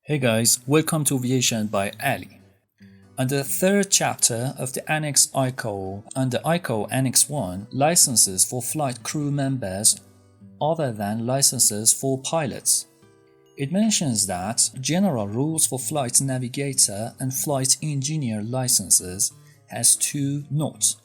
Hey guys, welcome to Aviation by Ali. Under the third chapter of the Annex ICAO, under ICAO Annex 1, licenses for flight crew members other than licenses for pilots. It mentions that general rules for flight navigator and flight engineer licenses has two notes.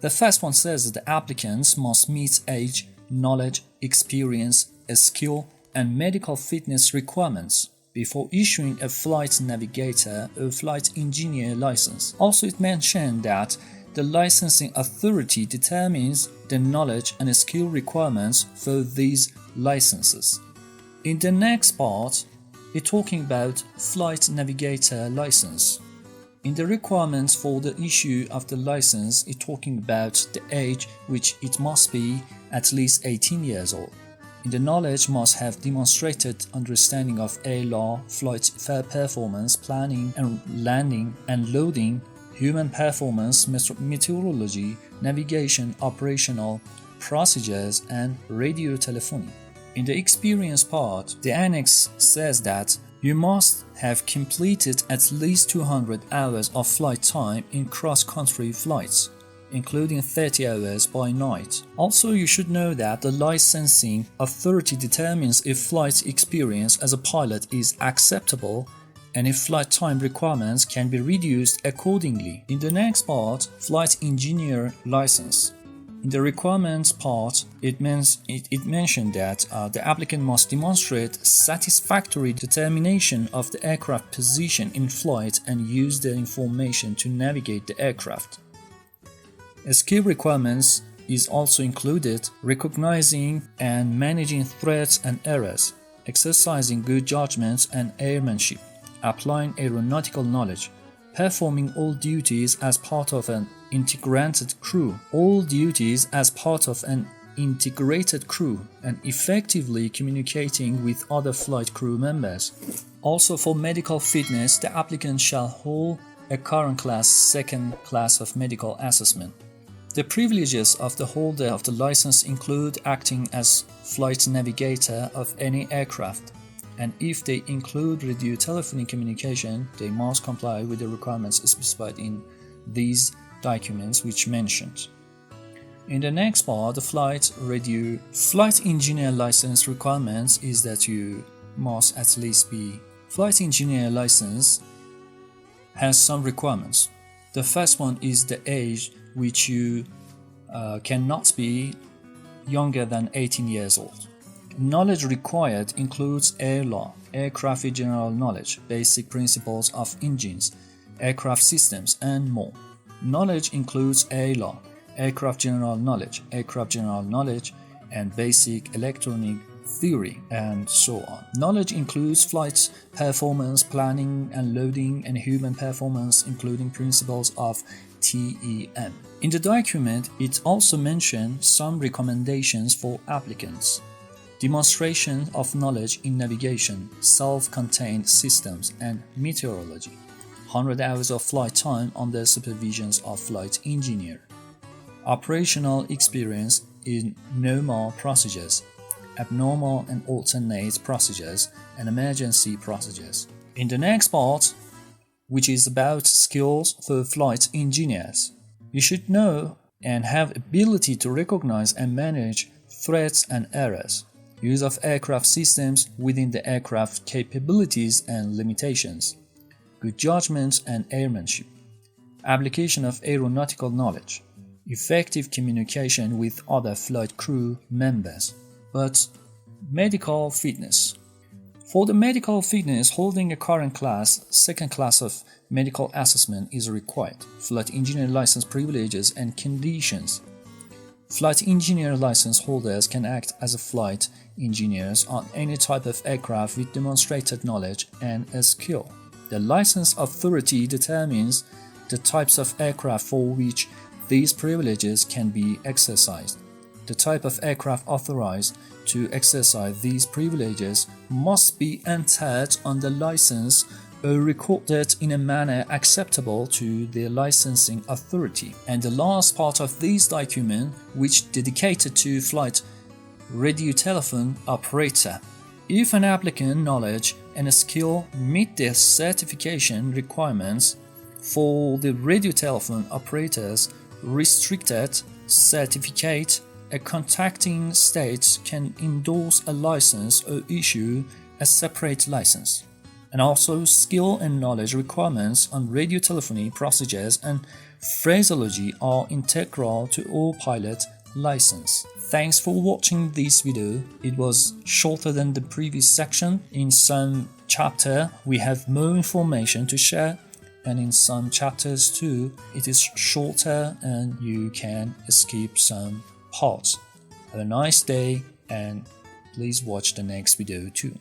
The first one says that the applicants must meet age, knowledge, experience, skill, and medical fitness requirements before issuing a flight navigator or flight engineer license. Also, it mentioned that the licensing authority determines the knowledge and skill requirements for these licenses. In the next part, it's talking about flight navigator license. In the requirements for the issue of the license, it's talking about the age, which it must be at least 18 years old. In the knowledge must have demonstrated understanding of air law, flight performance, planning and landing and loading, human performance, meteorology, navigation, operational procedures, and radio telephony. In the experience part, the annex says that you must have completed at least 200 hours of flight time in cross-country flights, including 30 hours by night. Also, you should know that the licensing authority determines if flight experience as a pilot is acceptable and if flight time requirements can be reduced accordingly. In the next part, flight engineer license. In the requirements part, it mentioned that the applicant must demonstrate satisfactory determination of the aircraft position in flight and use the information to navigate the aircraft. Skill requirements is also included recognizing and managing threats and errors, exercising good judgment and airmanship, applying aeronautical knowledge, performing all duties as part of an integrated crew, and effectively communicating with other flight crew members. Also, for medical fitness, the applicant shall hold a current class second class of medical assessment. The privileges of the holder of the license include acting as flight navigator of any aircraft, and if they include radio telephony communication, they must comply with the requirements specified in these documents which mentioned. In the next part, the flight engineer license requirements is that you must at least be flight engineer license has some requirements. The first one is the age, which you cannot be younger than 18 years old. Knowledge required includes air law, aircraft general knowledge, basic principles of engines, aircraft systems, and more. Knowledge includes air law, aircraft general knowledge, and basic electronic theory, and so on. Knowledge includes flight performance, planning and loading, and human performance, including principles of TEM. In the document, it also mentions some recommendations for applicants. Demonstration of knowledge in navigation, self-contained systems, and meteorology. 100 hours of flight time under supervision of flight engineer. Operational experience in normal procedures, abnormal and alternate procedures, and emergency procedures. In the next part, which is about skills for flight engineers, you should know and have ability to recognize and manage threats and errors, use of aircraft systems within the aircraft capabilities and limitations, good judgment and airmanship, application of aeronautical knowledge, effective communication with other flight crew members. But medical fitness. For the medical fitness, holding a current class, second class of medical assessment is required. Flight engineer license privileges and conditions. Flight engineer license holders can act as flight engineers on any type of aircraft with demonstrated knowledge and skill. The license authority determines the types of aircraft for which these privileges can be exercised. The type of aircraft authorized to exercise these privileges must be entered on the license or recorded in a manner acceptable to the licensing authority. And the last part of this document, which dedicated to flight radio telephone operator. If an applicant knowledge and skill meet the certification requirements. For the radio telephone operators, restricted certificate, a contracting state can endorse a license or issue a separate license. And also, skill and knowledge requirements on radio telephony procedures and phraseology are integral to all pilot license. Thanks for watching this video. It was shorter than the previous section. In some chapter, we have more information to share, and in some chapters too, it is shorter and you can skip some parts. Have a nice day and please watch the next video too.